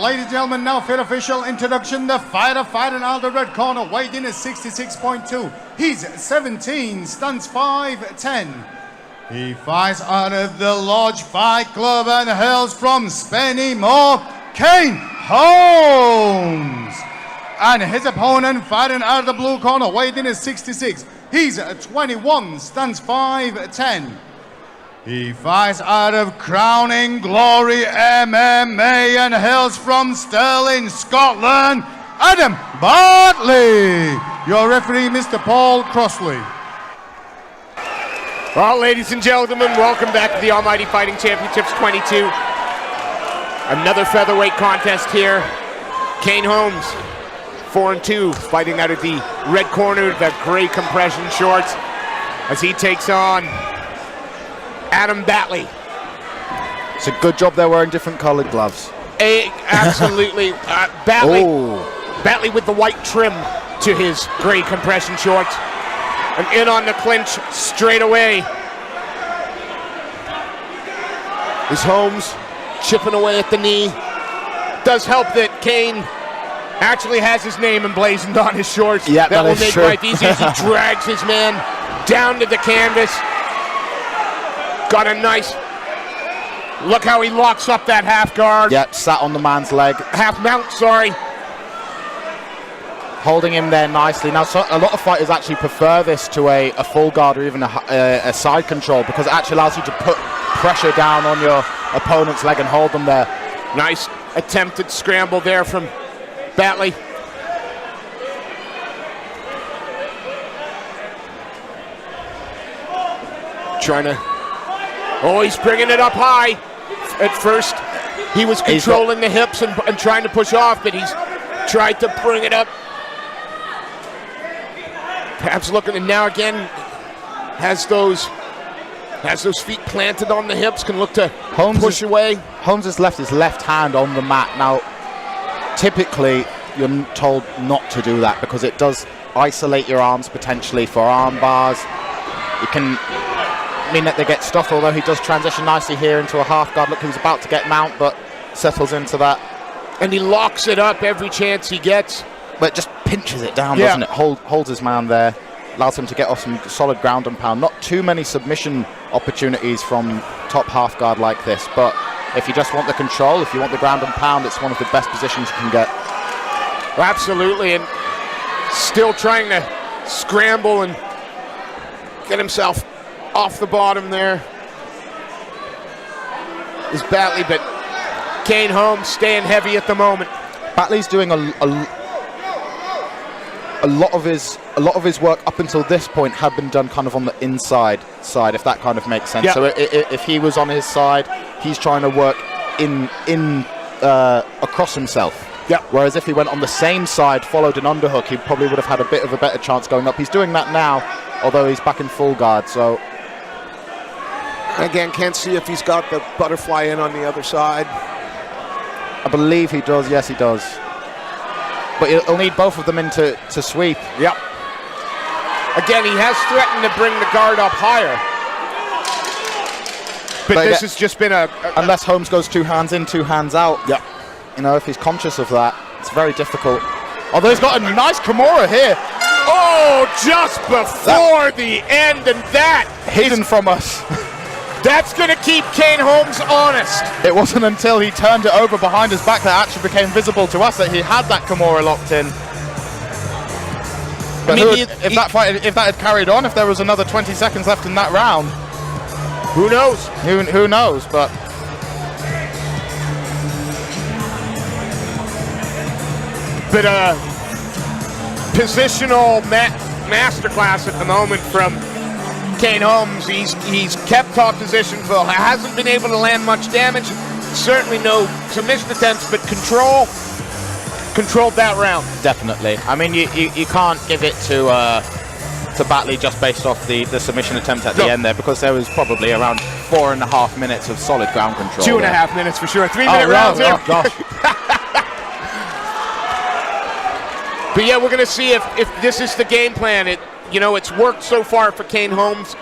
ladies and gentlemen, now for the official introduction, the fighter fighting out of the red corner, weighed in at 66.2. He's 17, stands 5'10". He fights out of the Lodge Fight Club and hails from Spennymoor, Kayne Holmes. And his opponent fighting out of the blue corner, weighed in at 66. He's 21, stands 5'10". He fights out of Crowning Glory MMA and hails from Stirling, Scotland, Adam Battley. Your referee, Mr. Paul Crossley. Well, ladies and gentlemen, welcome back to the Almighty Fighting Championships 22. Another featherweight contest here. Kayne Holmes, 4-2, fighting out of the red corner, the gray compression shorts, as he takes on Adam Battley. It's a good job they're wearing different colored gloves. Absolutely. Battley with the white trim to his gray compression shorts. And in on the clinch straight away is Holmes, chipping away at the knee. Does help that Kayne actually has his name emblazoned on his shorts. Yeah, that will make life easy as he drags his man down to the canvas. Got a nice, look how he locks up that half guard. Yeah, sat on the man's leg. Half mount, sorry. Holding him there nicely. Now, a lot of fighters actually prefer this to a full guard or even a side control, because it actually allows you to put pressure down on your opponent's leg and hold them there. Nice attempted scramble there from Battley. Trying to, he's bringing it up high. At first, he was controlling the hips and trying to push off, but he's tried to bring it up. Perhaps looking, and now again has those feet planted on the hips, can look to push away. Holmes has left his left hand on the mat. Now, typically you're told not to do that because it does isolate your arms potentially for arm bars. It can mean that they get stuffed, although he does transition nicely here into a half guard. Look, he was about to get mount, but settles into that. And he locks it up every chance he gets. But just pinches it down, doesn't it? Holds his man there, allows him to get off some solid ground and pound. Not too many submission opportunities from top half guard like this, but if you just want the control, if you want the ground and pound, it's one of the best positions you can get. Well, absolutely, and still trying to scramble and get himself off the bottom there is Battley, but Kayne Holmes staying heavy at the moment. Battley's doing a lot of his work up until this point had been done kind of on the inside side, if that kind of makes sense. Yeah. So if he was on his side, he's trying to work in across himself. Yeah. Whereas if he went on the same side, followed an underhook, he probably would have had a bit of a better chance going up. He's doing that now, although he's back in full guard. So again, can't see if he's got the butterfly in on the other side. I believe he does. Yes, he does. But he'll need both of them in to sweep. Yep. Again, he has threatened to bring the guard up higher. But this has just been unless Holmes goes 2 hands in, 2 hands out. Yeah. You know, if he's conscious of that, it's very difficult. Although he's got a nice Kimura here. Oh, just before the end, and that hidden from us. That's going to keep Kayne Holmes honest. It wasn't until he turned it over behind his back that it actually became visible to us that he had that Kimura locked in. But if that had carried on, if there was another 20 seconds left in that round, who knows? Who knows? But positional masterclass at the moment from Kayne Holmes. He's kept top position, Phil. Hasn't been able to land much damage. Certainly no submission attempts, but controlled that round. Definitely. I mean, you can't give it to Battley just based off the submission attempt at the end there, because there was probably around 4.5 minutes of solid ground control. 2.5 minutes for sure. 3-minute rounds. Oh, gosh. But yeah, we're going to see if this is the game plan. It's worked so far for Kayne Holmes.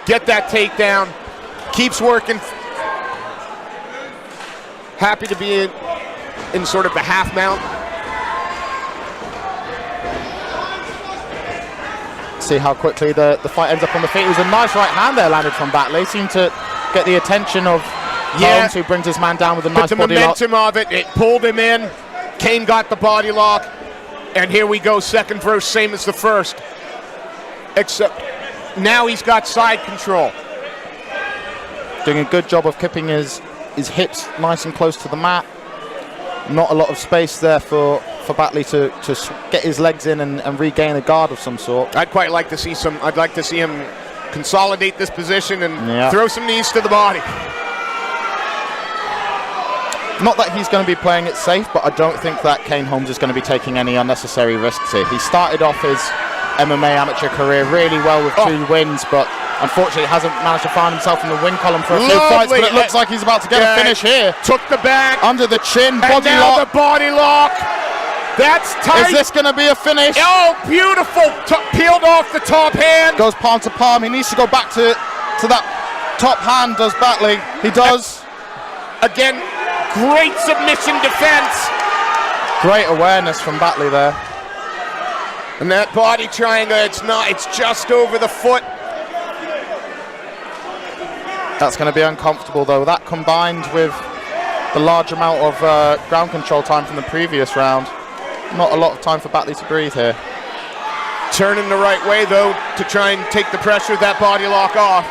Get that takedown. Keeps working. Happy to be in sort of the half mount. See how quickly the fight ends up on the feet. It was a nice right hand there landed from Battley. Seemed to get the attention of Holmes, who brings his man down with a nice body lock. The momentum of it pulled him in. Kayne got the body lock. And here we go, second verse, same as the first. Except now he's got side control. Doing a good job of keeping his hips nice and close to the mat. Not a lot of space there for Battley to get his legs in and regain a guard of some sort. I'd like to see him consolidate this position and throw some knees to the body. Not that he's going to be playing it safe, but I don't think that Kayne Holmes is going to be taking any unnecessary risks here. He started off his MMA amateur career really well with 2 wins, but unfortunately hasn't managed to find himself in the win column for a few fights, but it looks like he's about to get a finish here. Took the back. Under the chin, and body now lock. The body lock. That's tight. Is this going to be a finish? Oh, beautiful. Peeled off the top hand. Goes palm to palm. He needs to go back to that top hand, does Battley. He does. Again, great submission defense. Great awareness from Battley there. And that body triangle, it's just over the foot. That's going to be uncomfortable though. That combined with the large amount of ground control time from the previous round, not a lot of time for Battley to breathe here. Turning the right way though to try and take the pressure of that body lock off.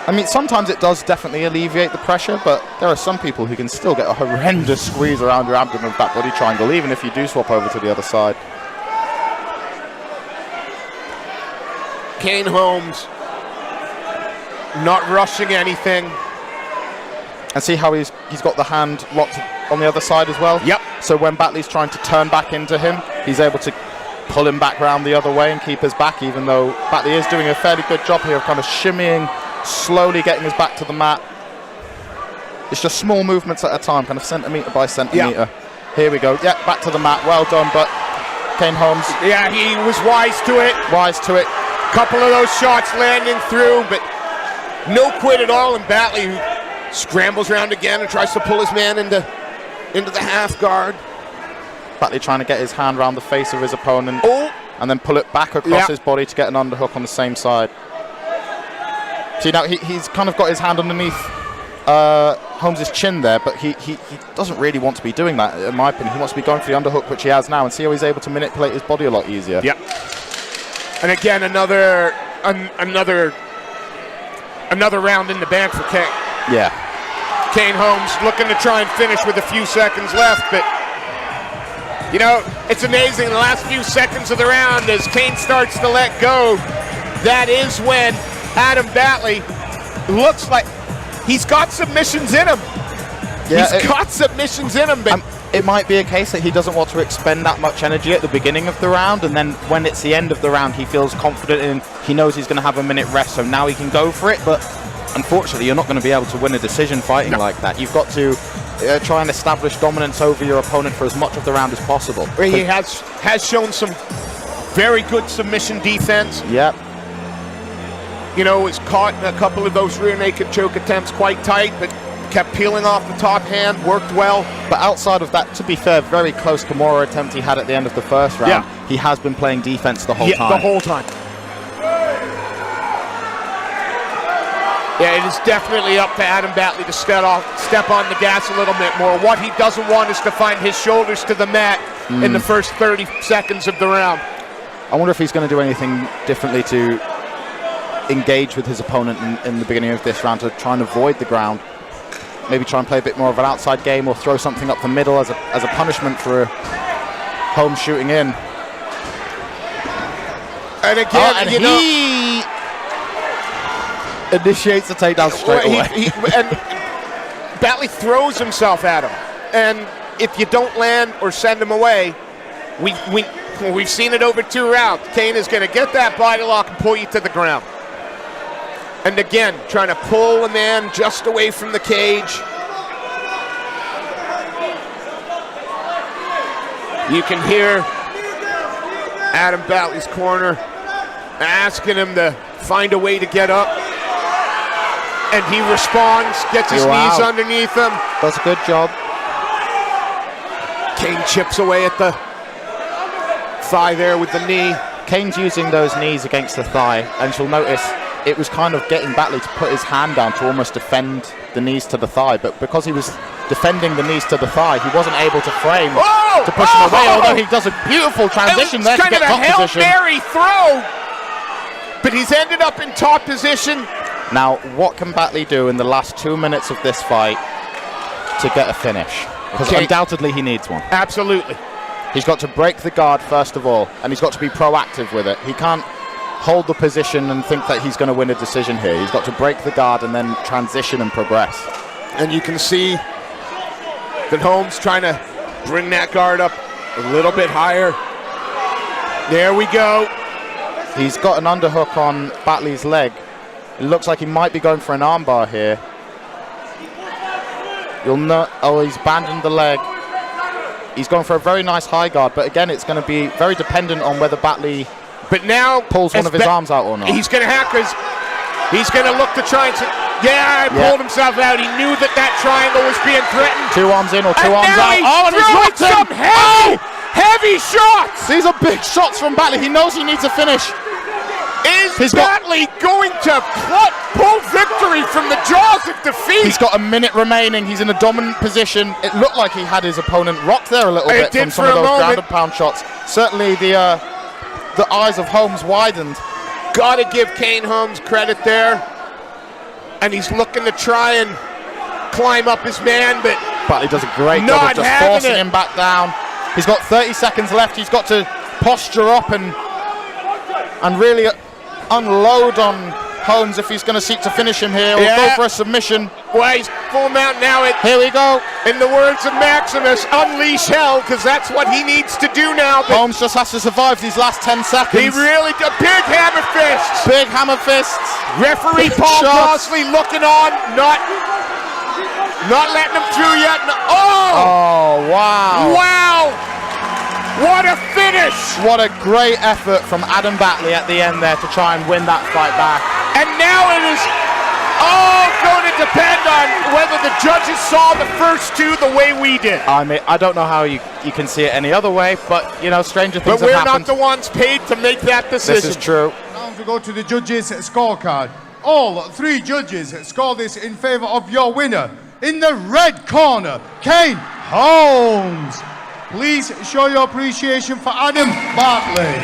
I mean, sometimes it does definitely alleviate the pressure, but there are some people who can still get a horrendous squeeze around your abdomen with that body triangle, even if you do swap over to the other side. Kayne Holmes not rushing anything. And see how he's got the hand locked on the other side as well? Yep. So when Battley's trying to turn back into him, he's able to pull him back round the other way and keep his back, even though Battley is doing a fairly good job here of kind of shimmying, slowly getting his back to the mat. It's just small movements at a time, kind of centimetre by centimetre. Yep. Here we go. Yeah, back to the mat. Well done, but Kayne Holmes. Yeah, he was wise to it. Wise to it. Couple of those shots landing through, but no quit at all. And Battley, who scrambles around again and tries to pull his man into the half guard. Battley trying to get his hand around the face of his opponent and then pull it back across his body to get an underhook on the same side. See, now he's kind of got his hand underneath Holmes' chin there, but he doesn't really want to be doing that, in my opinion. He wants to be going for the underhook, which he has now, and see how he's able to manipulate his body a lot easier. Yep. And again, another round in the bank for Kayne. Yeah. Kayne Holmes looking to try and finish with a few seconds left, but you know, it's amazing. The last few seconds of the round, as Kayne starts to let go, that is when Adam Battley looks like he's got submissions in him. Yeah, he's got submissions in him, but it might be a case that he doesn't want to expend that much energy at the beginning of the round, and then when it's the end of the round, he feels confident and he knows he's going to have a minute rest, so now he can go for it. But unfortunately, you're not going to be able to win a decision fighting like that. You've got to try and establish dominance over your opponent for as much of the round as possible. He has shown some very good submission defense. Yep. You know, was caught in a couple of those rear naked choke attempts quite tight, but kept peeling off the top hand, worked well. But outside of that, to be fair, very close Kimura attempt he had at the end of the first round, he has been playing defense the whole time. The whole time. Yeah, it is definitely up to Adam Battley to step on the gas a little bit more. What he doesn't want is to find his shoulders to the mat in the first 30 seconds of the round. I wonder if he's going to do anything differently to engage with his opponent in the beginning of this round to try and avoid the ground. Maybe try and play a bit more of an outside game or throw something up the middle as a punishment for Holmes shooting in. And again, and he initiates the takedown straight away. And Battley throws himself at him. And if you don't land or send him away, we've seen it over 2 rounds. Kayne is going to get that body lock and pull you to the ground. And again, trying to pull a man just away from the cage. You can hear Adam Battley's corner asking him to find a way to get up. And he responds, gets his knees underneath him. Does a good job. Kayne chips away at the thigh there with the knee. Kayne's using those knees against the thigh, and you'll notice it was kind of getting Battley to put his hand down to almost defend the knees to the thigh, but because he was defending the knees to the thigh, he wasn't able to frame to push him away, although he does a beautiful transition there to get top position. Kind of a Hail Mary throw, but he's ended up in top position. Now, what can Battley do in the last 2 minutes of this fight to get a finish? Because undoubtedly he needs one. Absolutely. He's got to break the guard first of all, and he's got to be proactive with it. He can't hold the position and think that he's going to win a decision here. He's got to break the guard and then transition and progress. And you can see that Holmes trying to bring that guard up a little bit higher. There we go. He's got an underhook on Battley's leg. It looks like he might be going for an armbar here. You'll know, he's abandoned the leg. He's going for a very nice high guard, but again, it's going to be very dependent on whether Battley pulls one of his arms out or not. He's going to hack his. He's going to look to try and. Pulled himself out. He knew that triangle was being threatened. 2 arms in or 2 arms out. And he's locked some heavy shots. These are big shots from Battley. He knows he needs a finish. Is Battley going to pull victory from the jaws of defeat? He's got a minute remaining. He's in a dominant position. It looked like he had his opponent rocked there a little bit from some of those ground and pound shots. Certainly the eyes of Holmes widened. Got to give Kayne Holmes credit there. And he's looking to try and climb up his man, but Battley does a great job of just forcing him back down. He's got 30 seconds left. He's got to posture up and really unload on Holmes if he's going to seek to finish him here, or go for a submission. Well, he's full mount now. Here we go. In the words of Maximus, unleash hell, because that's what he needs to do now. But Holmes just has to survive these last 10 seconds. He really does. Big hammer fists. Big hammer fists. Referee Paul Crossley looking on, not letting him through yet. Oh, wow. Wow. What a finish! What a great effort from Adam Battley at the end there to try and win that fight back. And now it is all going to depend on whether the judges saw the first 2 the way we did. I mean, I don't know how you can see it any other way, but, you know, stranger things have happened. But we're not the ones paid to make that decision. This is true. Now we go to the judges' scorecard. All 3 judges score this in favor of your winner. In the red corner, Kayne Holmes. Please show your appreciation for Adam Battley.